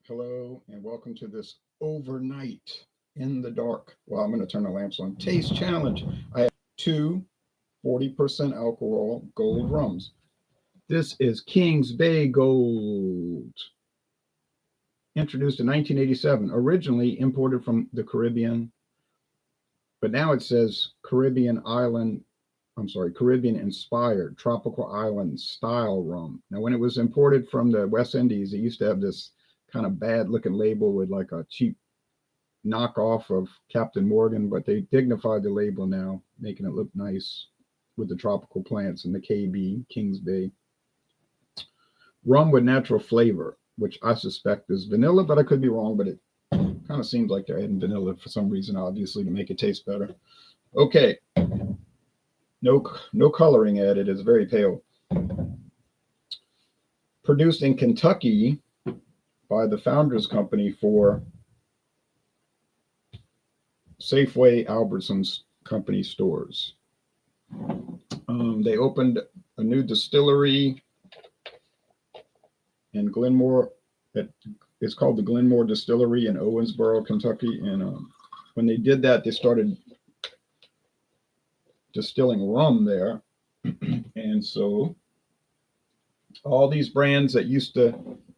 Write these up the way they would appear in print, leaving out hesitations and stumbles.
Hello, and welcome to this overnight in the dark. Well, I'm going to turn the lamps on. Taste challenge. I have two 40% alcohol gold rums. This is Kings Bay Gold, introduced in 1987, originally imported from the Caribbean, but now it says Caribbean inspired tropical island style rum. Now, when it was imported from the West Indies, it used to have this kind of bad looking label with like a cheap knockoff of Captain Morgan, but they dignified the label now, making it look nice with the tropical plants and the KB, Kings Bay. Rum with natural flavor, which I suspect is vanilla, but I could be wrong, but it kind of seems like they're adding vanilla for some reason, obviously, to make it taste better. Okay. No coloring added. It's very pale. Produced in Kentucky by the Founders Company for Safeway Albertsons Company stores. They opened a new distillery in Glenmore. It's called the Glenmore Distillery in Owensboro, Kentucky. And when they did that, they started distilling rum there. And so all these brands that used to,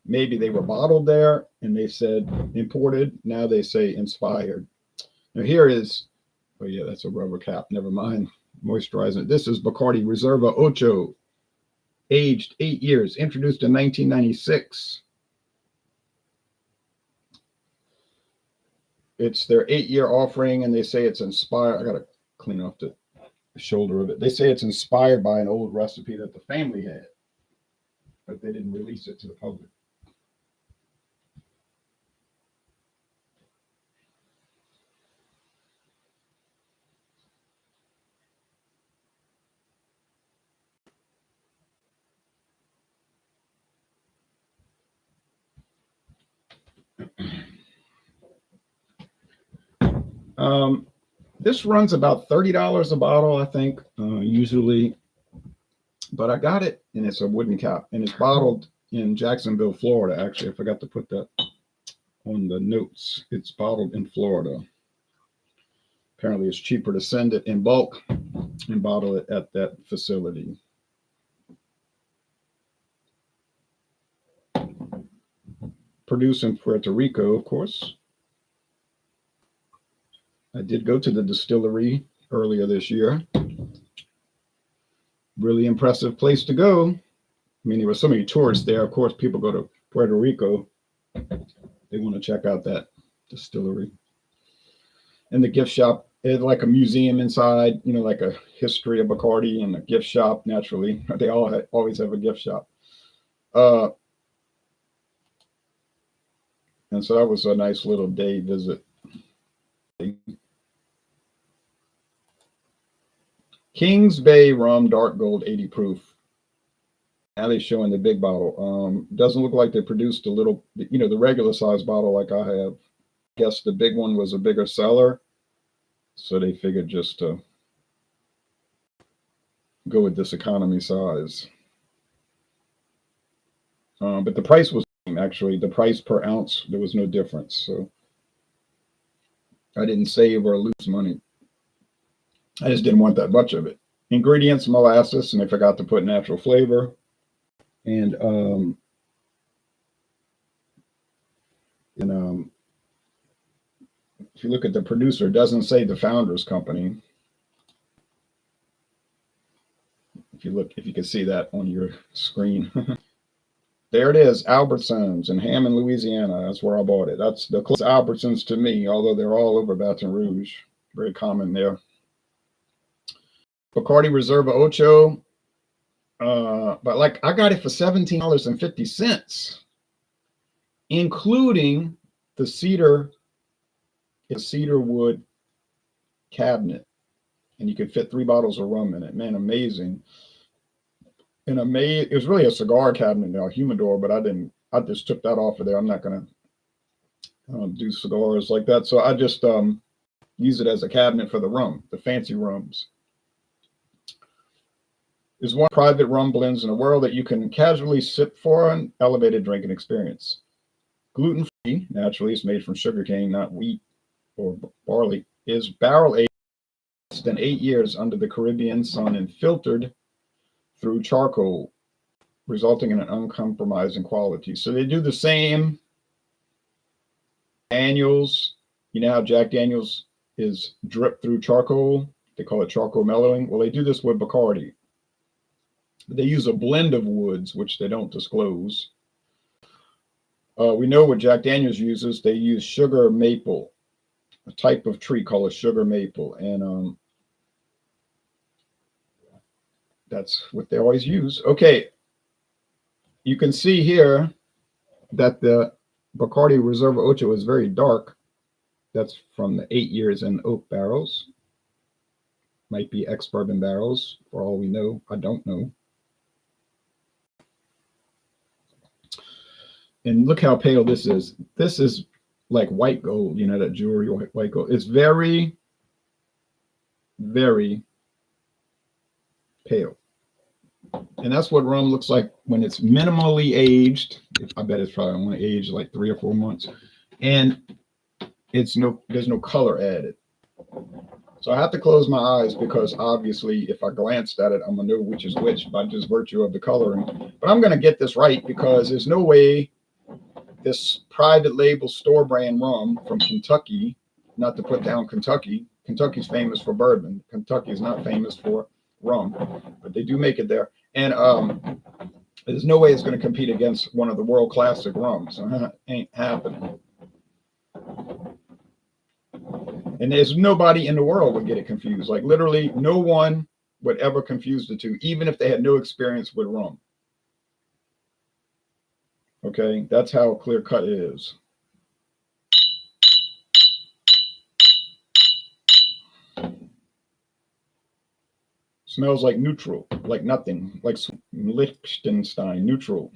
maybe they were bottled there and they said imported, now they say inspired. Now here is, oh yeah, that's a rubber cap, never mind, moisturizing. This is Bacardi Reserva Ocho, aged 8 years, introduced in 1996. It's their 8-year offering, and they say it's inspired. I gotta clean off the shoulder of it. They say it's inspired by an old recipe that the family had, but they didn't release it to the public. This runs about $30 a bottle, I think, usually. But I got it, and it's a wooden cap, and it's bottled in Jacksonville, Florida. Actually, I forgot to put that on the notes. It's bottled in Florida. Apparently, it's cheaper to send it in bulk and bottle it at that facility. Produced in Puerto Rico, of course. I did go to the distillery earlier this year. Really impressive place to go. I mean, there were so many tourists there. Of course, people go to Puerto Rico. They want to check out that distillery. And the gift shop is like a museum inside, like a history of Bacardi and a gift shop, naturally. They always have a gift shop. And so that was a nice little day visit. Kings Bay Rum Dark Gold 80 proof. Now they're showing the big bottle. Doesn't look like they produced a little, the regular size bottle like I have. Guess the big one was a bigger seller, so they figured just to go with this economy size. But the price was actually, the price per ounce, there was no difference. So I didn't save or lose money. I just didn't want that much of it. Ingredients: molasses, and I forgot to put natural flavor. And if you look at the producer, it doesn't say the Founders Company. If you can see that on your screen. There it is, Albertsons in Hammond, Louisiana. That's where I bought it. That's the closest Albertsons to me, although they're all over Baton Rouge. Very common there. Bacardi Reserva Ocho. But like I got it for $17.50, including the cedar wood cabinet, and you could fit 3 bottles of rum in it. Man, amazing. And it was really a cigar cabinet now, a humidor, but I just took that off of there. I'm not gonna do cigars like that, so I just use it as a cabinet for the rum, the fancy rums. Is one private rum blends in the world that you can casually sip for an elevated drinking experience. gluten-free, naturally, it's made from sugarcane, not wheat or barley, is barrel aged less than 8 years under the Caribbean sun and filtered through charcoal, resulting in an uncompromising quality. So they do the same. Daniels, you know how Jack Daniels is dripped through charcoal? They call it charcoal mellowing. Well, they do this with Bacardi. They use a blend of woods, which they don't disclose. We know what Jack Daniels uses. They use sugar maple, a type of tree called a sugar maple, and that's what they always use. Okay, you can see here that the Bacardi Reserva Ocho is very dark. That's from the 8 years in oak barrels. Might be ex-bourbon barrels, for all we know. I don't know. And look how pale this is. This is like white gold, you know, that jewelry white gold. It's very, very pale. And that's what rum looks like when it's minimally aged. I bet it's probably only aged like 3 or 4 months. And there's no color added. So I have to close my eyes because obviously if I glanced at it, I'm gonna know which is which by just virtue of the coloring. But I'm gonna get this right because there's no way this private label store brand rum from Kentucky, not to put down Kentucky. Kentucky's famous for bourbon. Kentucky is not famous for rum, but they do make it there. And there's no way it's going to compete against one of the world classic rums. Ain't happening. And there's nobody in the world would get it confused. Like literally no one would ever confuse the two, even if they had no experience with rum. Okay, that's how clear cut it is. Smells like neutral, like nothing, like Liechtenstein, neutral.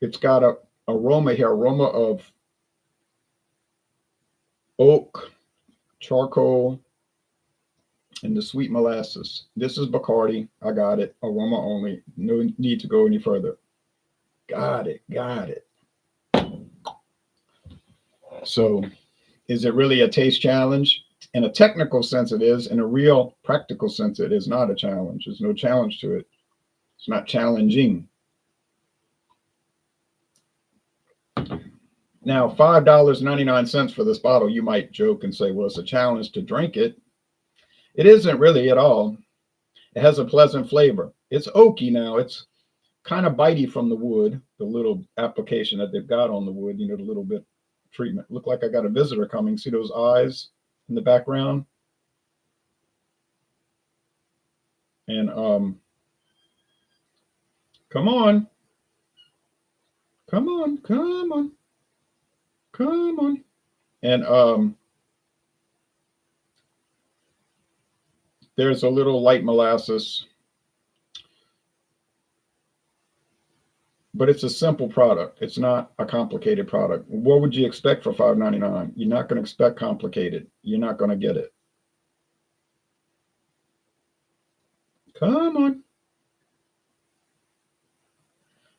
It's got a aroma here, aroma of oak, charcoal, and the sweet molasses. This is Bacardi. I got it. Aroma only. No need to go any further. Got it. Got it. So, is it really a taste challenge? In a technical sense, it is. In a real practical sense, it is not a challenge. There's no challenge to it. It's not challenging. Now, $5.99 for this bottle. You might joke and say, well, it's a challenge to drink it. It isn't really at all. It has a pleasant flavor. It's oaky now. It's kind of bitey from the wood, the little application that they've got on the wood, you know, the little bit treatment. Look like I got a visitor coming. See those eyes in the background? And come on. Come on, come on. Come on. And there's a little light molasses, but it's a simple product. It's not a complicated product. What would you expect for $5.99? You're not going to expect complicated. You're not going to get it. Come on.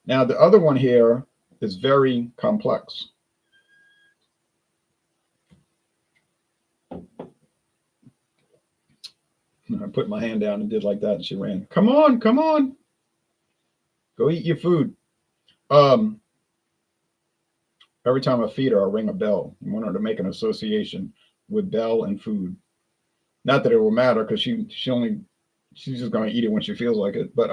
Now, the other one here is very complex. I put my hand down and did like that, and she ran. Come on, come on. Go eat your food. Every time I feed her, I ring a bell. I want her to make an association with bell and food. Not that it will matter because she's just going to eat it when she feels like it. But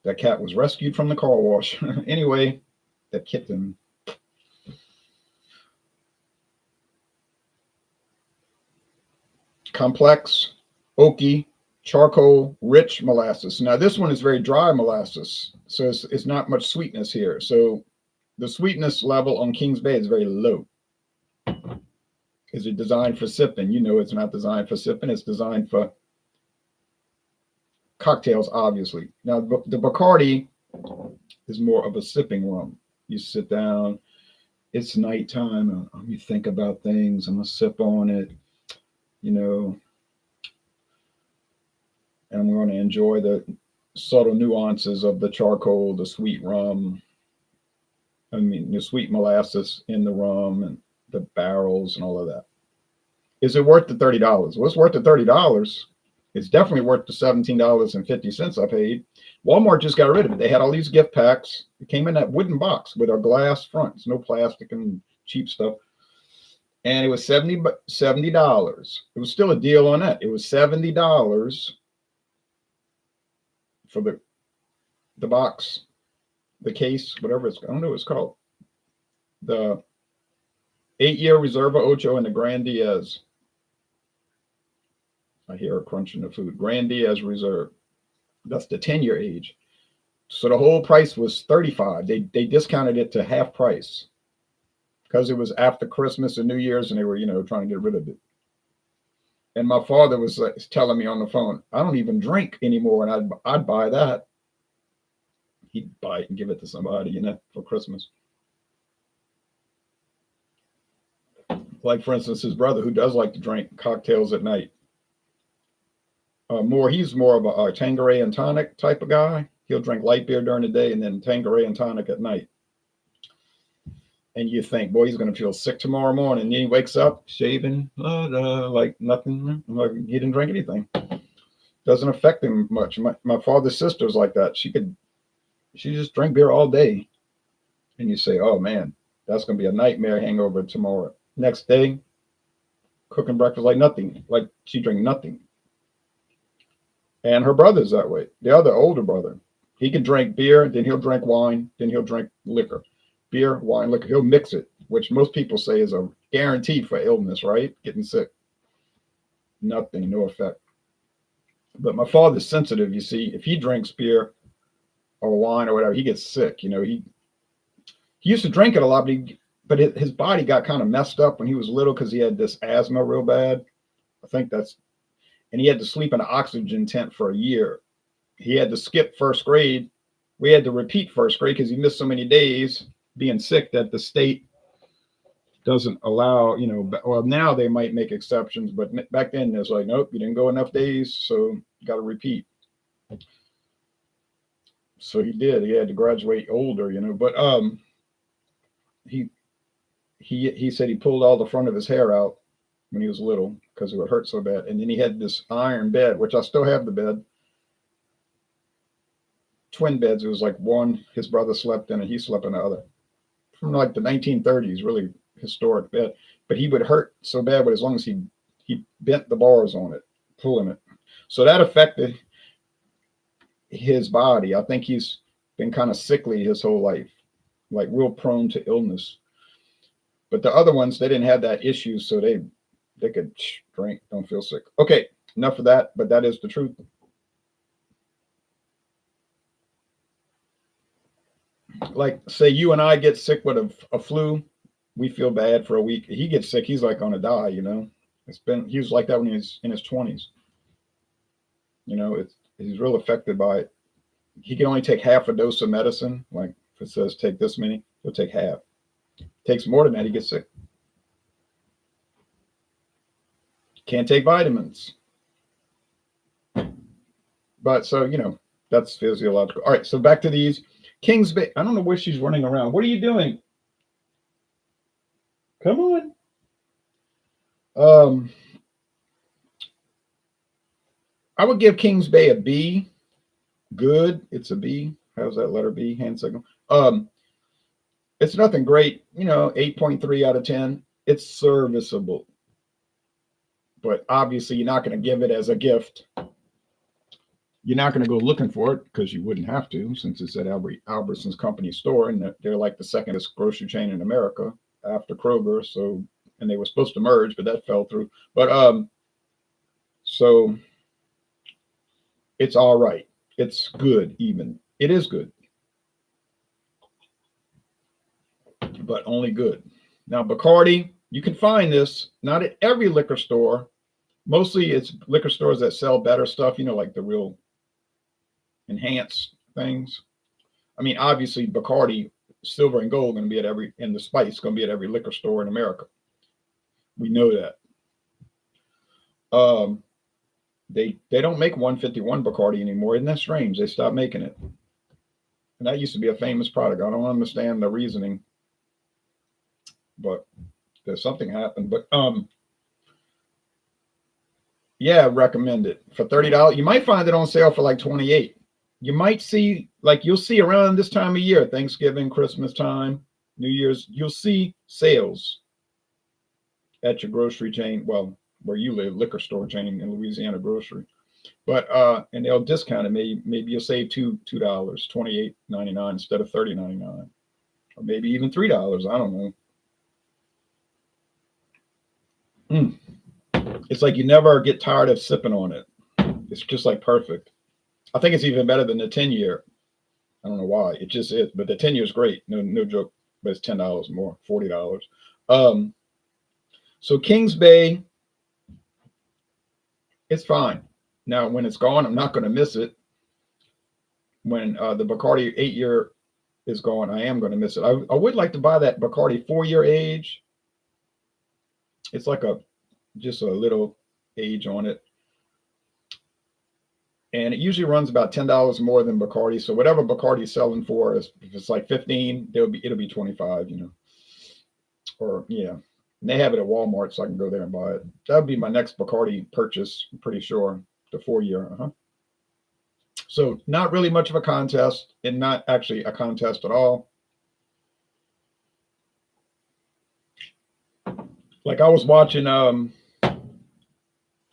that cat was rescued from the car wash. Anyway, that kitten. Complex, oaky, charcoal, rich molasses. Now this one is very dry molasses, so it's not much sweetness here. So the sweetness level on Kings Bay is very low. Is it designed for sipping? You know, it's not designed for sipping. It's designed for cocktails, obviously. Now the Bacardi is more of a sipping rum. You sit down, it's nighttime, you think about things. I'm gonna sip on it, you know, and I'm going to enjoy the subtle nuances of the charcoal, the sweet rum. I mean, the sweet molasses in the rum and the barrels and all of that. Is it worth the $30? Well, it's worth the $30. It's definitely worth the $17.50 I paid. Walmart just got rid of it. They had all these gift packs. It came in that wooden box with a glass front. It's no plastic and cheap stuff. And it was $70. It was still a deal on that. It was $70 for the box, the case, whatever it's, I don't know what it's called. The 8-year Reserva Ocho and the Grand Diaz. I hear a crunch in the food. Grand Diaz Reserve. That's the 10-year age. So the whole price was $35. They discounted it to half price because it was after Christmas and New Year's, and they were, trying to get rid of it. And my father was telling me on the phone, I don't even drink anymore, and I'd buy that. He'd buy it and give it to somebody, for Christmas. Like, for instance, his brother, who does like to drink cocktails at night. He's more of a Tanqueray and tonic type of guy. He'll drink light beer during the day and then Tanqueray and tonic at night. And you think, boy, he's going to feel sick tomorrow morning. And then he wakes up shaving, like nothing, like he didn't drink anything. Doesn't affect him much. My father's sister's like that. She just drank beer all day. And you say, oh man, that's going to be a nightmare hangover tomorrow. Next day, cooking breakfast like nothing, like she drank nothing. And her brother's that way. The other older brother, he can drink beer, then he'll drink wine, then he'll drink liquor. Beer, wine, liquor. He'll mix it, which most people say is a guarantee for illness, right? Getting sick. Nothing, no effect. But my father's sensitive, you see. If he drinks beer or wine or whatever, he gets sick. He used to drink it a lot, but his body got kind of messed up when he was little because he had this asthma real bad. I think and he had to sleep in an oxygen tent for a year. He had to skip first grade. We had to repeat first grade because he missed so many days being sick that the state doesn't allow, well, now they might make exceptions, but back then it's like, nope, you didn't go enough days, so you got to repeat. So he did. He had to graduate older, but he said he pulled all the front of his hair out when he was little because it would hurt so bad. And then he had this iron bed, which I still have the bed. Twin beds. It was like one his brother slept in and he slept in the other. From like the 1930s, really historic bed. But he would hurt so bad, but as long as he bent the bars on it, pulling it. So that affected his body. I think he's been kind of sickly his whole life, like real prone to illness. But the other ones, they didn't have that issue, so they could drink, don't feel sick. Okay, enough of that, but that is the truth. Like, say you and I get sick with a flu, we feel bad for a week. He gets sick, he's like gonna die, he was like that when he was in his 20s. He's real affected by it. He can only take half a dose of medicine. Like if it says take this many, he'll take half. Takes more than that, he gets sick. Can't take vitamins. But so, that's physiological. All right, so back to these. Kings Bay. I don't know where she's running around. What are you doing? Come on. I would give Kings Bay a B. Good. It's a B. How's that letter B? Hand signal. It's nothing great. 8.3 out of 10. It's serviceable. But obviously, you're not going to give it as a gift. You're not going to go looking for it because you wouldn't have to, since it's at Albertsons Company store, and they're like the second grocery chain in America after Kroger. So, and they were supposed to merge, but that fell through. But so it's all right. It's good, even. It is good, but only good. Now, Bacardi, you can find this not at every liquor store. Mostly it's liquor stores that sell better stuff, like the real enhanced things. I mean, obviously Bacardi, silver and gold, going to be at and the spice going to be at every liquor store in America. We know that. They don't make 151 Bacardi anymore. Isn't that strange? They stopped making it. And that used to be a famous product. I don't understand the reasoning, but there's something happened. But yeah, recommend it for $30. You might find it on sale for like 28. You might see, like, you'll see around this time of year, Thanksgiving, Christmas time, New Year's, you'll see sales at your grocery chain. Well, where you live, liquor store chain in Louisiana grocery. But and they'll discount it. Maybe you'll save $2, 28.99 instead of 30.99, or maybe even $3. I don't know. Mm. It's like you never get tired of sipping on it. It's just like perfect. I think it's even better than the 10-year. I don't know why. It just is. But the 10-year is great. No joke. But it's $10 more, $40. So Kings Bay, it's fine. Now, when it's gone, I'm not going to miss it. When the Bacardi 8-year is gone, I am going to miss it. I would like to buy that Bacardi 4-year age. It's like just a little age on it. And it usually runs about $10 more than Bacardi. So whatever Bacardi's selling for, if it's like 15, it'll be 25, Or yeah. And they have it at Walmart, so I can go there and buy it. That would be my next Bacardi purchase, I'm pretty sure. The 4-year. So not really much of a contest, and not actually a contest at all. Like I was watching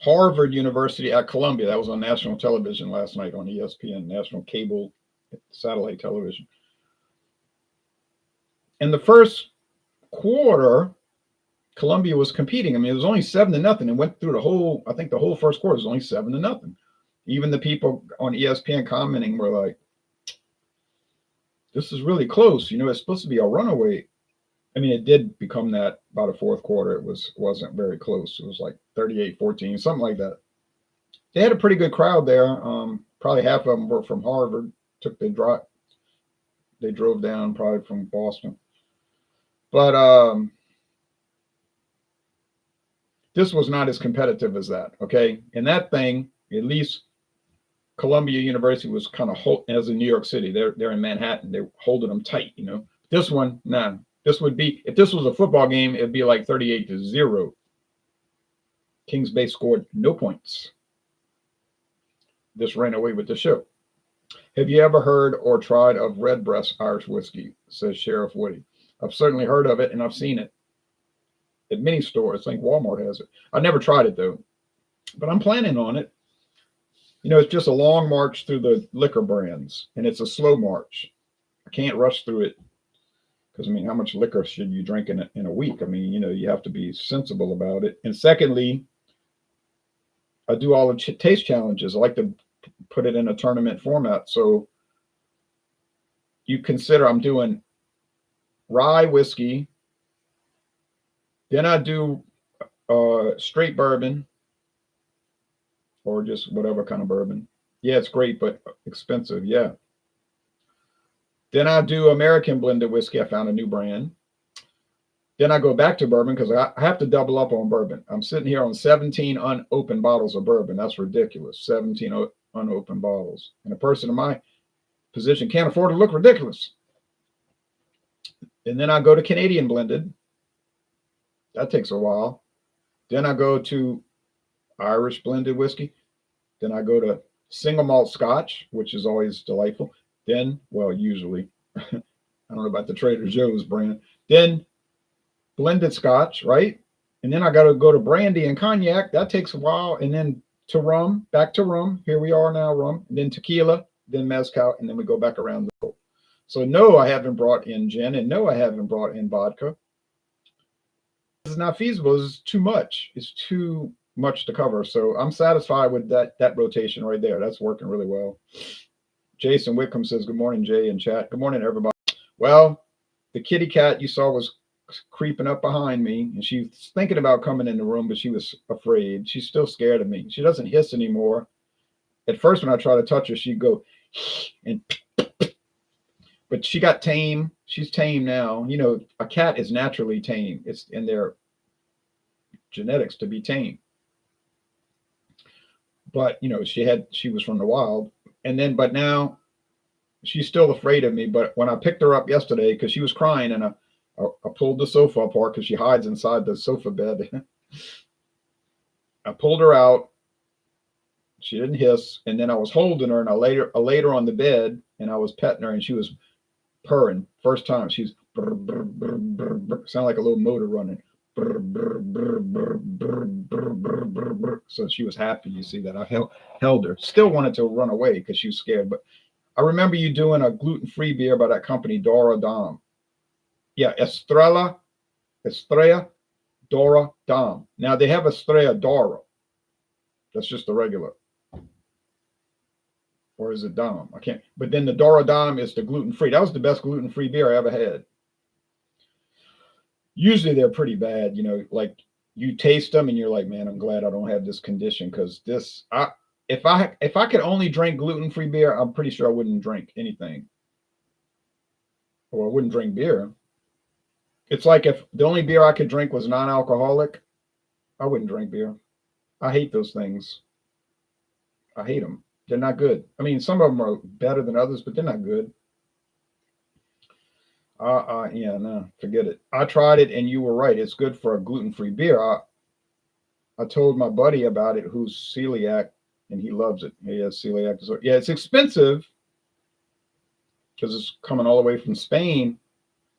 Harvard University at Columbia. That was on national television last night on ESPN, national cable satellite television. In the first quarter, Columbia was competing. I mean, it was only 7-0, and went through I think the whole first quarter was only 7-0. Even the people on ESPN commenting were like, this is really close. It's supposed to be a runaway. I mean, it did become that by the fourth quarter. It wasn't very close. It was like 38-14, something like that. They had a pretty good crowd there. Probably half of them were from Harvard. They drove down probably from Boston. But this was not as competitive as that. Okay, and that thing, at least Columbia University was kind of as in New York City. They're in Manhattan. They're holding them tight. This one, nah. This would be, if this was a football game, it'd be like 38-0. Kings Bay scored no points. This ran away with the show. Have you ever heard or tried of Redbreast Irish whiskey? Says Sheriff Woody. I've certainly heard of it, and I've seen it at many stores. I think Walmart has it. I've never tried it though, but I'm planning on it. It's just a long march through the liquor brands, and it's a slow march. I can't rush through it. Because, I mean, how much liquor should you drink in a week? I mean, you have to be sensible about it. And secondly, I do all the taste challenges. I like to put it in a tournament format. So you consider I'm doing rye whiskey. Then I do straight bourbon, or just whatever kind of bourbon. Yeah, it's great, but expensive. Yeah. Then I do American blended whiskey. I found a new brand. Then I go back to bourbon because I have to double up on bourbon. I'm sitting here on 17 unopened bottles of bourbon. That's ridiculous. 17 unopened bottles. And a person in my position can't afford to look ridiculous. And then I go to Canadian blended. That takes a while. Then I go to Irish blended whiskey. Then I go to single malt Scotch, which is always delightful. Then, well, usually, I don't know about the Trader Joe's brand. Then blended Scotch, right? And then I got to go to brandy and cognac. That takes a while. And then to rum, back to rum. Here we are now, rum. And then tequila, then mezcal, and then we go back around the world. So no, I haven't brought in gin, and no, I haven't brought in vodka. This is not feasible. This is too much. It's too much to cover. So I'm satisfied with that rotation right there. That's working really well. Jason Wickham says, good morning, Jay, in chat. Good morning, everybody. Well, the kitty cat you saw was creeping up behind me, and she was thinking about coming in the room, but she was afraid. She's still scared of me. She doesn't hiss anymore. At first, when I try to touch her, she'd go, and but she got tame. She's tame now. A cat is naturally tame. It's in their genetics to be tame. But she was from the wild, but now she's still afraid of me. But when I picked her up yesterday, because she was crying, and I pulled the sofa apart because she hides inside the sofa bed. I pulled her out. She didn't hiss, and then I was holding her, and I laid her on the bed, and I was petting her, and she was purring. First time, she's sound like a little motor running. So she was happy. You see that I held her. Still wanted to run away because she was scared. But I remember you doing a gluten-free beer by that company, Dora Dom. Yeah, Estrella Dora Dom. Now they have Estrella Dora. That's just the regular. Or is it Dom? I can't. But then the Dora Dom is the gluten-free. That was the best gluten-free beer I ever had. Usually they're pretty bad, like you taste them and you're like, man, I'm glad I don't have this condition, because if I could only drink gluten-free beer, I'm pretty sure I wouldn't drink anything. Or I wouldn't drink beer. It's like if the only beer I could drink was non-alcoholic, I wouldn't drink beer. I hate those things. I hate them. They're not good. I mean, some of them are better than others, but they're not good. Yeah, no, forget it. I tried it, and you were right. It's good for a gluten-free beer. I told my buddy about it, who's celiac, and he loves it. He has celiac disorder. Yeah, it's expensive because it's coming all the way from Spain.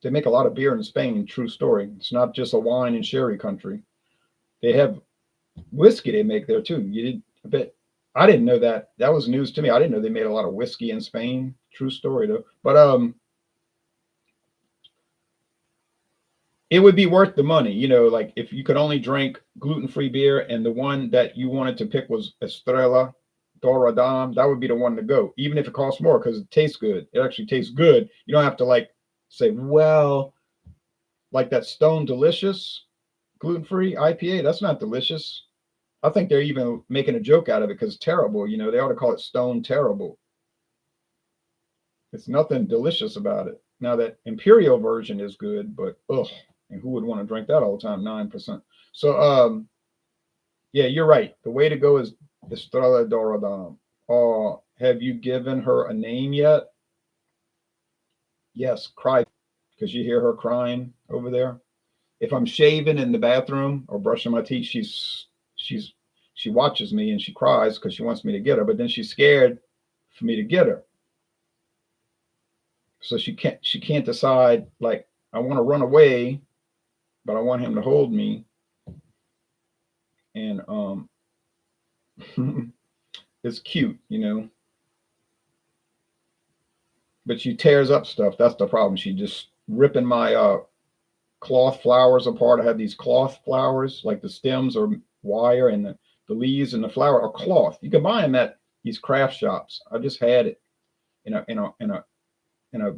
They make a lot of beer in Spain. True story. It's not just a wine and sherry country. They have whiskey they make there too. I didn't know that. That was news to me. I didn't know they made a lot of whiskey in Spain. True story though. But it would be worth the money, like if you could only drink gluten-free beer and the one that you wanted to pick was Estrella Dora Dom, that would be the one to go, even if it costs more, because it tastes good. It actually tastes good. You don't have to like say, well, like that Stone Delicious gluten-free IPA, that's not delicious. I think they're even making a joke out of it because it's terrible. They ought to call it Stone Terrible. It's nothing delicious about it. Now that Imperial version is good, but ugh. And who would want to drink that all the time? 9%. So, yeah, you're right. The way to go is Estrella Dora Dom. Have you given her a name yet? Yes, cry, because you hear her crying over there. If I'm shaving in the bathroom or brushing my teeth, she watches me and she cries because she wants me to get her, but then she's scared for me to get her. So she can't decide, like, I want to run away, but I want him to hold me. And it's cute, but she tears up stuff. That's the problem. She just ripping my cloth flowers apart. I have these cloth flowers, like the stems are wire and the leaves and the flower are cloth. You can buy them at these craft shops. I just had it in a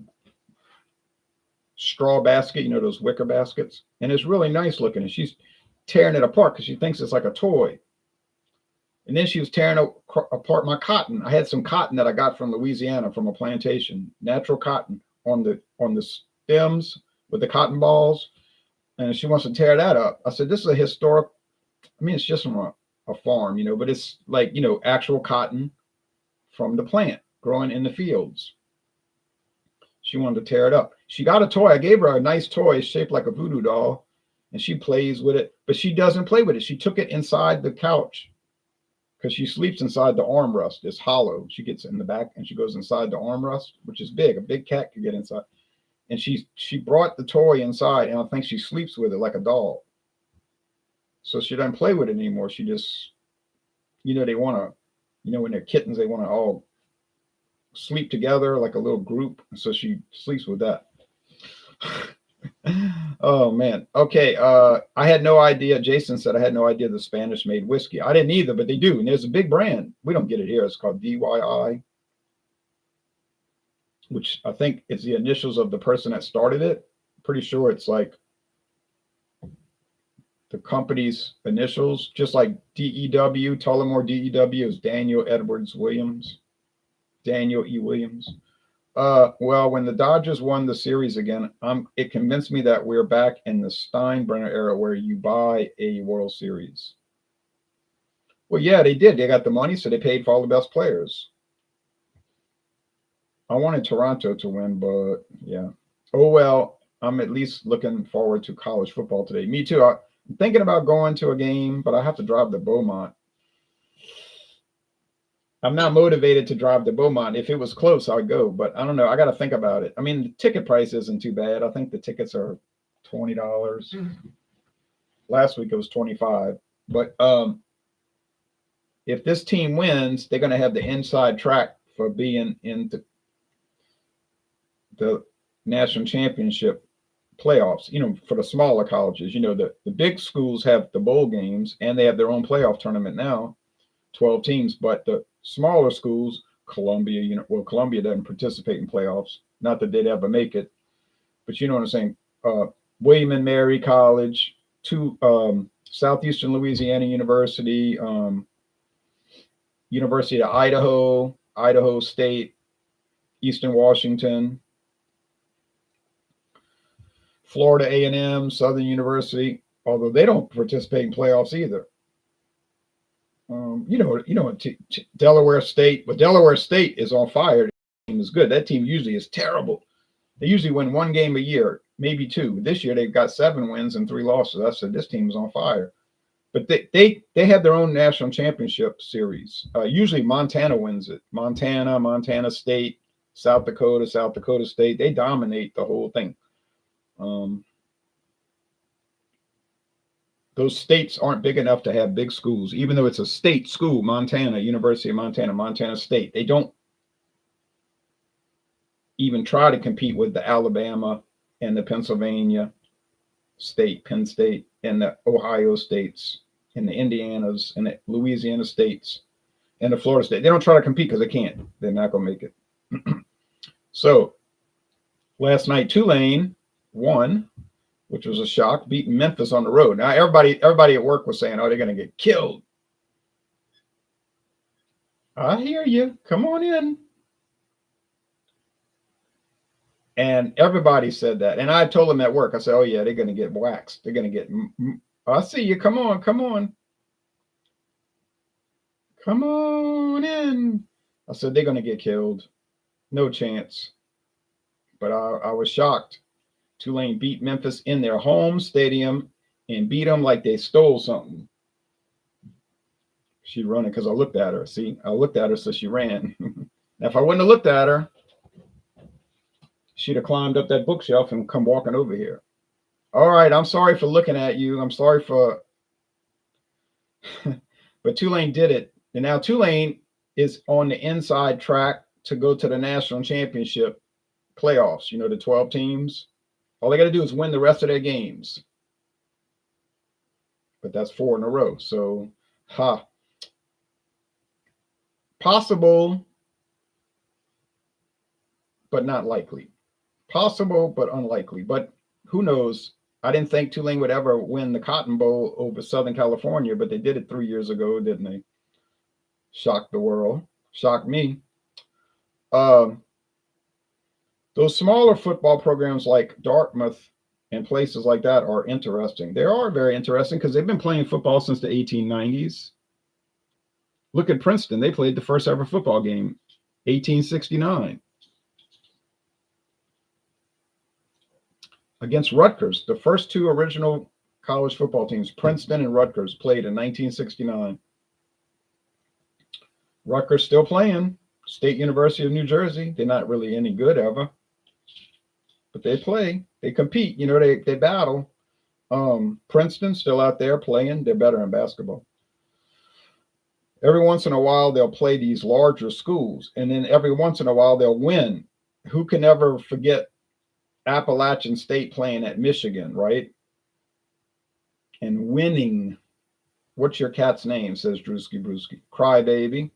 straw basket, those wicker baskets, and it's really nice looking. And she's tearing it apart because she thinks it's like a toy. And then she was tearing apart my cotton. I had some cotton that I got from Louisiana from a plantation, natural cotton on the stems with the cotton balls, and she wants to tear that up. I said, this is a historic. I mean, it's just from a farm, but it's like actual cotton from the plant growing in the fields. She wanted to tear it up. She got a toy. I gave her a nice toy shaped like a voodoo doll, and she plays with it, but she doesn't play with it. She took it inside the couch because she sleeps inside the armrest. It's hollow. She gets in the back and she goes inside the armrest, which is big. A big cat could get inside. And she brought the toy inside, and I think she sleeps with it like a doll. So she doesn't play with it anymore. She just, they want to, when they're kittens, they want to all sleep together like a little group. So she sleeps with that. Oh man. Okay. I had no idea. Jason said I had no idea the Spanish made whiskey. I didn't either, but they do. And there's a big brand. We don't get it here. It's called DYI, which I think is the initials of the person that started it. Pretty sure it's like the company's initials, just like DEW, Tullamore DEW is Daniel Edwards Williams. Daniel E. Williams. Well, when the Dodgers won the series again, it convinced me that we're back in the Steinbrenner era where you buy a World Series. Well, yeah, they did. They got the money, so they paid for all the best players. I wanted Toronto to win, but yeah. Oh well. I'm at least looking forward to college football today. Me too. I'm thinking about going to a game, but I have to drive to Beaumont. I'm not motivated to drive to Beaumont. If it was close, I'd go, but I don't know. I got to think about it. I mean, the ticket price isn't too bad. I think the tickets are $20. Last week it was 25. But if this team wins, they're going to have the inside track for being in the national championship playoffs. For the smaller colleges, the big schools have the bowl games and they have their own playoff tournament now, 12 teams, but the smaller schools, Columbia, Columbia doesn't participate in playoffs. Not that they'd ever make it, but you know what I'm saying. William and Mary College, Southeastern Louisiana University, University of Idaho, Idaho State, Eastern Washington, Florida A&M, Southern University, although they don't participate in playoffs either. Delaware State, but Delaware State is on fire. The team is good. That team usually is terrible. They usually win one game a year, maybe two. This year they've got 7 wins and 3 losses. I said this team is on fire. But they have their own national championship series. Usually Montana wins it. Montana State, South Dakota State. They dominate the whole thing. Those states aren't big enough to have big schools, even though it's a state school, Montana, University of Montana, Montana State. They don't even try to compete with the Alabama and the Pennsylvania State, Penn State, and the Ohio States, and the Indianas, and the Louisiana States, and the Florida State. They don't try to compete because they can't. They're not going to make it. So last night, Tulane won, which was a shock, beating Memphis on the road. Now everybody at work was saying, "Oh, they're going to get killed." I hear you. Come on in. And everybody said that. And I told them at work, I said, "Oh yeah, they're going to get waxed. They're going to get. I see you. Come on. Come on in." I said they're going to get killed. No chance. But I was shocked. Tulane beat Memphis in their home stadium and beat them like they stole something. She running because I looked at her. See, I looked at her, so she ran. Now, if I wouldn't have looked at her, she'd have climbed up that bookshelf and come walking over here. All right, I'm sorry for looking at you. I'm sorry for, but Tulane did it. And now Tulane is on the inside track to go to the national championship playoffs. The 12 teams. All they got to do is win the rest of their games. But that's 4 in a row. So, possible, but not likely. Possible, but unlikely. But who knows? I didn't think Tulane would ever win the Cotton Bowl over Southern California, but they did it 3 years ago, didn't they? Shocked the world. Shocked me. Those smaller football programs like Dartmouth and places like that are interesting. They are very interesting because they've been playing football since the 1890s. Look at Princeton. They played the first ever football game, 1869. Against Rutgers, the first 2 original college football teams, Princeton and Rutgers, played in 1969. Rutgers still playing. State University of New Jersey. They're not really any good ever. But they play, they compete, they battle. Princeton still out there playing. They're better in basketball. Every once in a while, they'll play these larger schools, and then every once in a while, they'll win. Who can ever forget Appalachian State playing at Michigan, right? And winning. What's your cat's name? Says Drewski Brewski. Crybaby.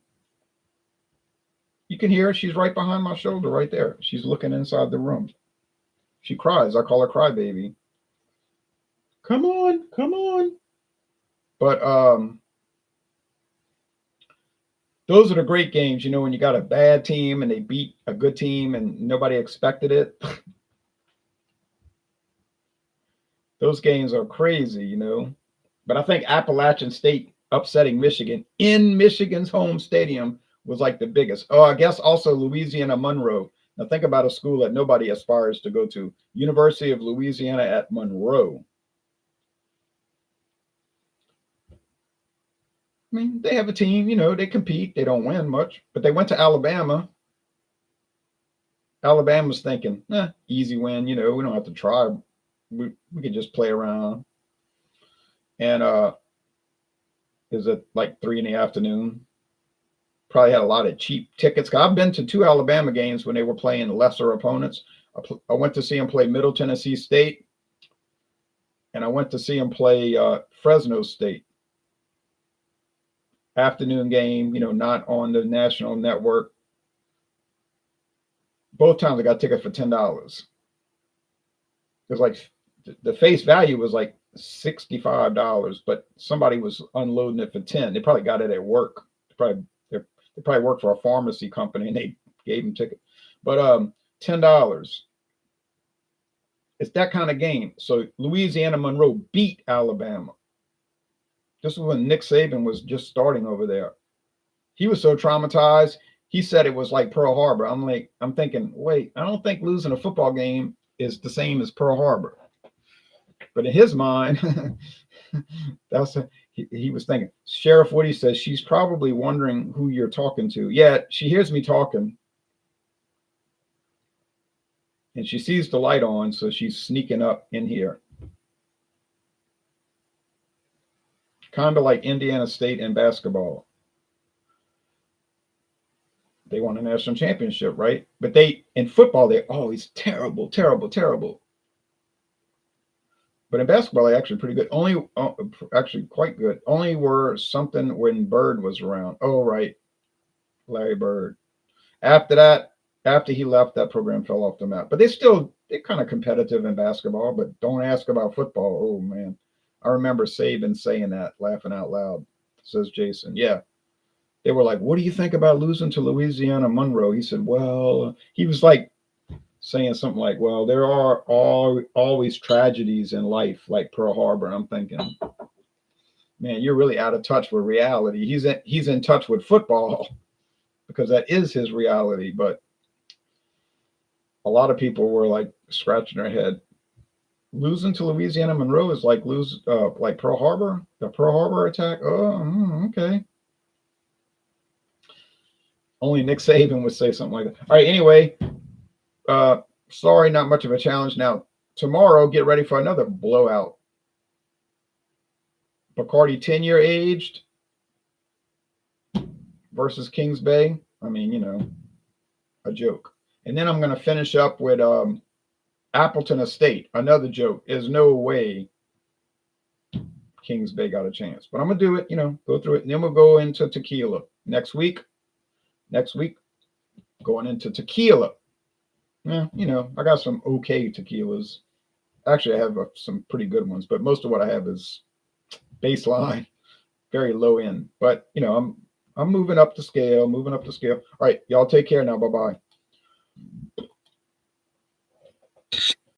You can hear her. She's right behind my shoulder right there. She's looking inside the room. She cries. I call her Crybaby. Come on. But those are the great games, when you got a bad team and they beat a good team and nobody expected it. Those games are crazy, But I think Appalachian State upsetting Michigan in Michigan's home stadium was like the biggest. Oh, I guess also Louisiana Monroe. Now think about a school that nobody aspires to go to. University of Louisiana at Monroe. I mean, they have a team, they compete. They don't win much, but they went to Alabama. Alabama's thinking, easy win, we don't have to try. We can just play around. And is it like 3 in the afternoon? Probably had a lot of cheap tickets. I've been to 2 Alabama games when they were playing lesser opponents. I went to see them play Middle Tennessee State, and I went to see them play Fresno State. Afternoon game, not on the national network. Both times I got a ticket for $10. It was like the face value was like $65, but somebody was unloading it for 10. They probably got it at work. They probably worked for a pharmacy company and they gave them tickets. But $10. It's that kind of game. So Louisiana Monroe beat Alabama. This was when Nick Saban was just starting over there. He was so traumatized. He said it was like Pearl Harbor. I'm thinking, wait, I don't think losing a football game is the same as Pearl Harbor. But in his mind, he was thinking. Sheriff Woody says she's probably wondering who you're talking to. Yeah, she hears me talking. And she sees the light on, so she's sneaking up in here. Kind of like Indiana State in basketball. They won a national championship, right? But in football, they're always terrible, terrible, terrible. But in basketball, they're actually pretty good. Actually quite good. Only were something when Bird was around. Oh, right. Larry Bird. After he left, that program fell off the map. But they're kind of competitive in basketball, but don't ask about football. Oh, man. I remember Saban saying that, laughing out loud, says Jason. Yeah. They were like, what do you think about losing to Louisiana Monroe? He said, well, he was like saying something like, well, there are always tragedies in life, like Pearl Harbor. And I'm thinking, man, you're really out of touch with reality. He's in touch with football because that is his reality. But a lot of people were like scratching their head. Losing to Louisiana Monroe is like like Pearl Harbor, the Pearl Harbor attack. Oh, okay. Only Nick Saban would say something like that. All right. Anyway, sorry, not much of a challenge. Now, tomorrow, get ready for another blowout. Bacardi 10-year aged versus Kings Bay. I mean, a joke. And then I'm going to finish up with Appleton Estate. Another joke. There's no way Kings Bay got a chance. But I'm going to do it, go through it. And then we'll go into tequila. Next week, going into tequila. Yeah, I got some okay tequilas. Actually, I have some pretty good ones, but most of what I have is baseline, very low end. But, I'm moving up the scale. All right, y'all take care now. Bye-bye.